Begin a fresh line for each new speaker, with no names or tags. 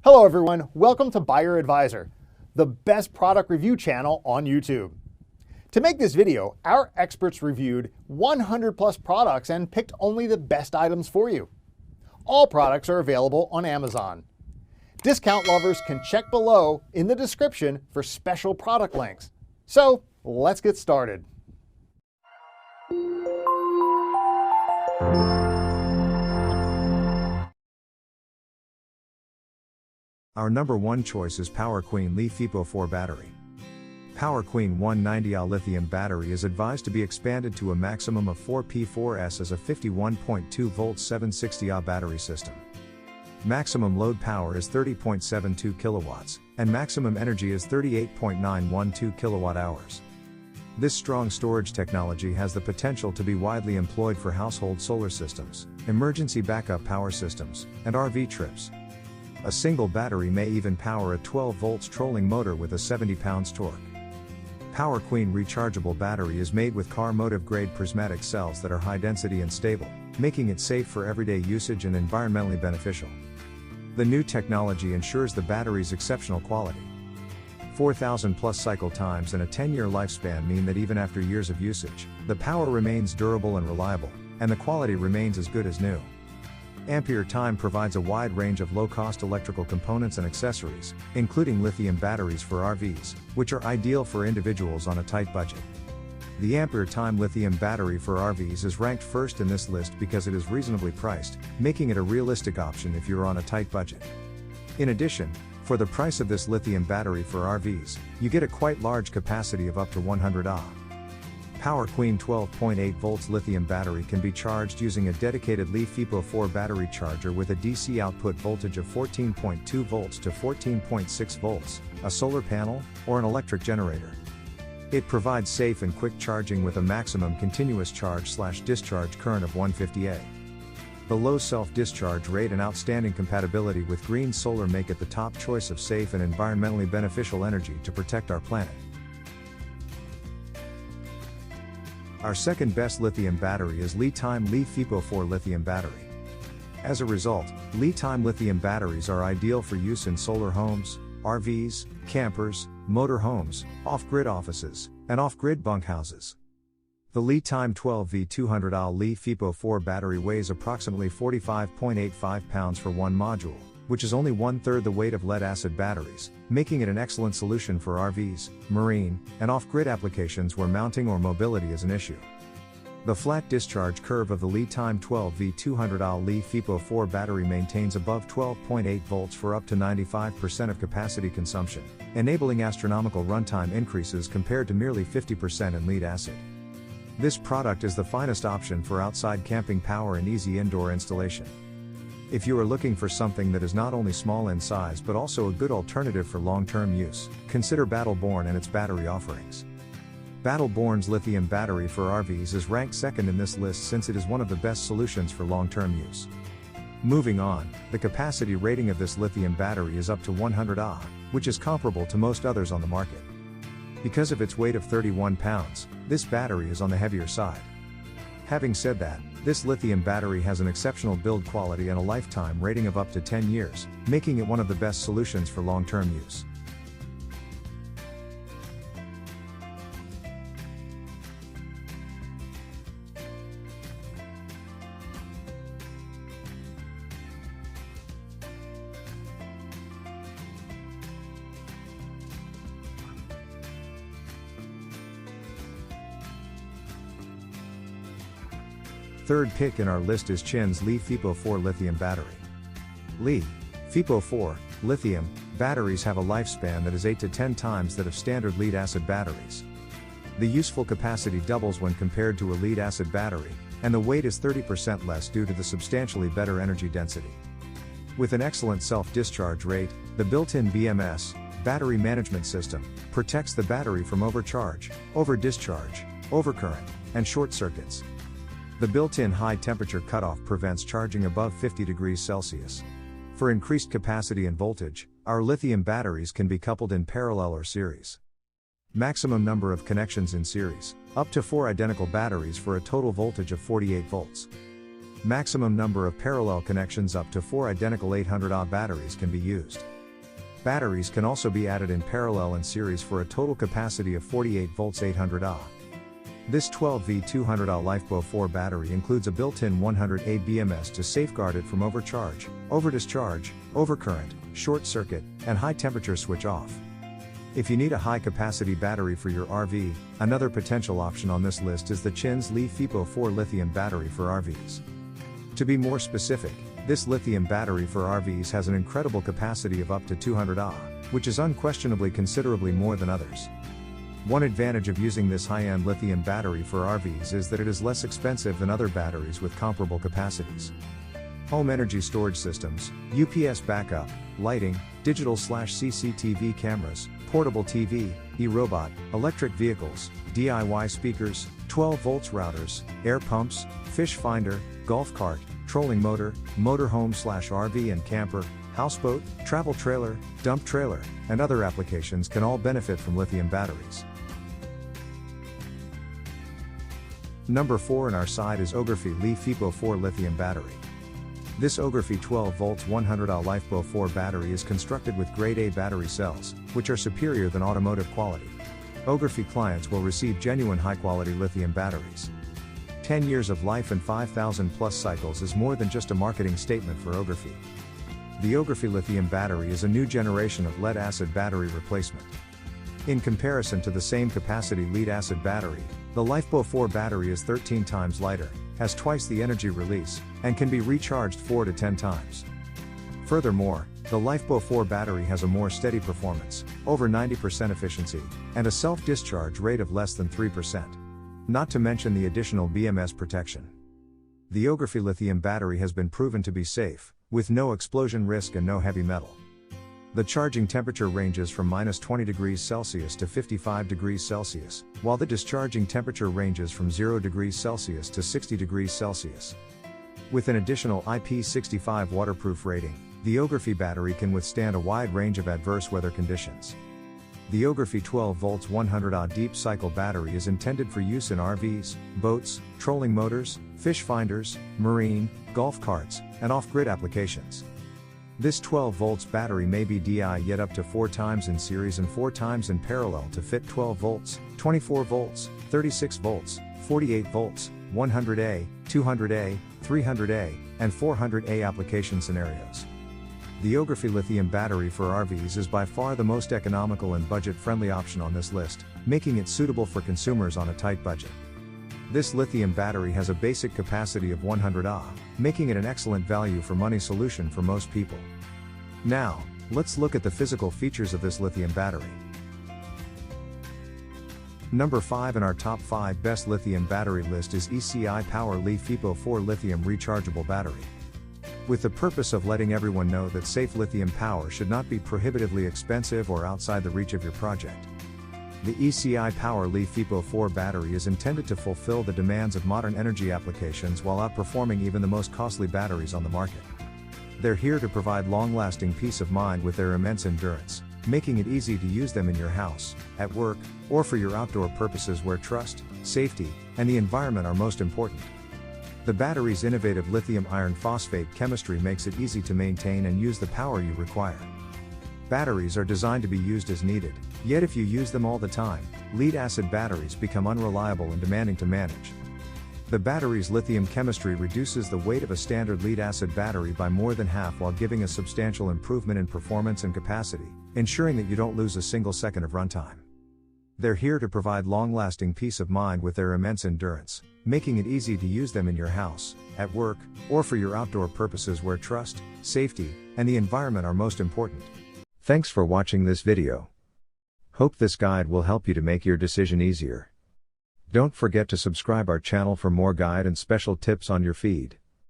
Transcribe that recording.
Hello everyone, welcome to Buyer Advisor, the best product review channel on YouTube. To make this video, our experts reviewed 100 plus products and picked only the best items for you. All products are available on Amazon. Discount lovers can check below in the description for special product links. So let's get started.
Our number one choice is PowerQueen Li-FePO4 battery. PowerQueen 190Ah lithium battery is advised to be expanded to a maximum of 4P4S as a 51.2 volts 760Ah battery system. Maximum load power is 30.72 kilowatts, and maximum energy is 38.912 kilowatt hours. This strong storage technology has the potential to be widely employed for household solar systems, emergency backup power systems, and RV trips. A single battery may even power a 12 volts trolling motor with a 70 pounds torque. PowerQueen rechargeable battery is made with car motive grade prismatic cells that are high density and stable, making it safe for everyday usage and environmentally beneficial. The new technology ensures the battery's exceptional quality. 4,000 plus cycle times and a 10-year lifespan mean that even after years of usage, the power remains durable and reliable, and the quality remains as good as new. Ampere Time provides a wide range of low-cost electrical components and accessories, including lithium batteries for RVs, which are ideal for individuals on a tight budget. The Ampere Time lithium battery for RVs is ranked first in this list because it is reasonably priced, making it a realistic option if you're on a tight budget. In addition, for the price of this lithium battery for RVs, you get a quite large capacity of up to 100 Ah. PowerQueen 12.8 volts lithium battery can be charged using a dedicated Li-FePO4 battery charger with a DC output voltage of 14.2 volts to 14.6 volts, a solar panel, or an electric generator. It provides safe and quick charging with a maximum continuous charge/discharge current of 150 A. The low self-discharge rate and outstanding compatibility with green solar make it the top choice of safe and environmentally beneficial energy to protect our planet. Our second best lithium battery is Li-Time Li-FePO4 lithium battery. As a result, Li-Time lithium batteries are ideal for use in solar homes, RVs, campers, motor homes, off-grid offices, and off-grid bunkhouses. The Li-Time 12V200Ah Li-FePO4 battery weighs approximately 45.85 pounds for one module, which is only 1/3 the weight of lead-acid batteries, making it an excellent solution for RVs, marine, and off-grid applications where mounting or mobility is an issue. The flat discharge curve of the Li-Time 12V200Ah Li-FePO4 battery maintains above 12.8 volts for up to 95% of capacity consumption, enabling astronomical runtime increases compared to merely 50% in lead-acid. This product is the finest option for outside camping power and easy indoor installation. If you are looking for something that is not only small in size but also a good alternative for long-term use, consider Battleborn and its battery offerings. Battleborn's lithium battery for RVs is ranked second in this list since it is one of the best solutions for long-term use. Moving on, the capacity rating of this lithium battery is up to 100 Ah, which is comparable to most others on the market. Because of its weight of 31 pounds, this battery is on the heavier side. Having said that, this lithium battery has an exceptional build quality and a lifetime rating of up to 10 years, making it one of the best solutions for long-term use. Third pick in our list is Chin's Li-FePO4 lithium battery. Li-FePO4 lithium batteries have a lifespan that is 8 to 10 times that of standard lead-acid batteries. The useful capacity doubles when compared to a lead-acid battery, and the weight is 30% less due to the substantially better energy density. With an excellent self-discharge rate, the built-in BMS battery management system protects the battery from overcharge, over-discharge, overcurrent, and short circuits. The built-in high-temperature cutoff prevents charging above 50 degrees Celsius. For increased capacity and voltage, our lithium batteries can be coupled in parallel or series. Maximum number of connections in series, up to 4 identical batteries for a total voltage of 48 volts. Maximum number of parallel connections up to 4 identical 800 Ah batteries can be used. Batteries can also be added in parallel and series for a total capacity of 48 volts 800 Ah. This 12V 200 Ah LifePo 4 battery includes a built-in 100A BMS to safeguard it from overcharge, overdischarge, overcurrent, short circuit, and high temperature switch off. If you need a high-capacity battery for your RV, another potential option on this list is the Chin's LiFePo 4 lithium battery for RVs. To be more specific, this lithium battery for RVs has an incredible capacity of up to 200 Ah, which is unquestionably considerably more than others. One advantage of using this high-end lithium battery for RVs is that it is less expensive than other batteries with comparable capacities. Home energy storage systems, UPS backup, lighting, digital/CCTV cameras, portable TV, e-robot, electric vehicles, DIY speakers, 12 volts routers, air pumps, fish finder, golf cart, trolling motor, motorhome/RV and camper, houseboat, travel trailer, dump trailer, and other applications can all benefit from lithium batteries. Number 4 in our side is Ography LiFePo 4 lithium battery. This Ography 12 volts 100 Ah LifePo 4 battery is constructed with grade A battery cells, which are superior than automotive quality. Ography clients will receive genuine high-quality lithium batteries. 10 years of life and 5,000 plus cycles is more than just a marketing statement for Ography. The Ography lithium battery is a new generation of lead-acid battery replacement. In comparison to the same capacity lead-acid battery, the LifePo 4 battery is 13 times lighter, has twice the energy release, and can be recharged 4 to 10 times. Furthermore, the LifePo 4 battery has a more steady performance, over 90% efficiency, and a self-discharge rate of less than 3%. Not to mention the additional BMS protection. The Ography lithium battery has been proven to be safe, with no explosion risk and no heavy metal. The charging temperature ranges from -20 degrees Celsius to 55 degrees Celsius, while the discharging temperature ranges from 0 degrees Celsius to 60 degrees Celsius. With an additional IP65 waterproof rating, the Ography battery can withstand a wide range of adverse weather conditions. The Ography 12 volts 100 Ah deep cycle battery is intended for use in RVs, boats, trolling motors, fish finders, marine, golf carts, and off-grid applications. This 12 volts battery may be DI yet up to 4 times in series and 4 times in parallel to fit 12 volts, 24 volts, 36 volts, 48 volts, 100A, 200A, 300A, and 400A application scenarios. The Ography lithium battery for RVs is by far the most economical and budget-friendly option on this list, making it suitable for consumers on a tight budget. This lithium battery has a basic capacity of 100 Ah, making it an excellent value for money solution for most people. Now, let's look at the physical features of this lithium battery. Number 5 in our top 5 best lithium battery list is ECI Power LiFePo 4 lithium rechargeable battery. With the purpose of letting everyone know that safe lithium power should not be prohibitively expensive or outside the reach of your project. The ECI Power LiFePo 4 battery is intended to fulfill the demands of modern energy applications while outperforming even the most costly batteries on the market. They're here to provide long-lasting peace of mind with their immense endurance, making it easy to use them in your house, at work, or for your outdoor purposes where trust, safety, and the environment are most important. The battery's innovative lithium iron phosphate chemistry makes it easy to maintain and use the power you require. Batteries are designed to be used as needed, yet if you use them all the time, lead-acid batteries become unreliable and demanding to manage. The battery's lithium chemistry reduces the weight of a standard lead-acid battery by more than half while giving a substantial improvement in performance and capacity, ensuring that you don't lose a single second of runtime. They're here to provide long-lasting peace of mind with their immense endurance, making it easy to use them in your house, at work, or for your outdoor purposes where trust, safety, and the environment are most important. Thanks for watching this video. Hope this guide will help you to make your decision easier. Don't forget to subscribe our channel for more guide and special tips on your feed.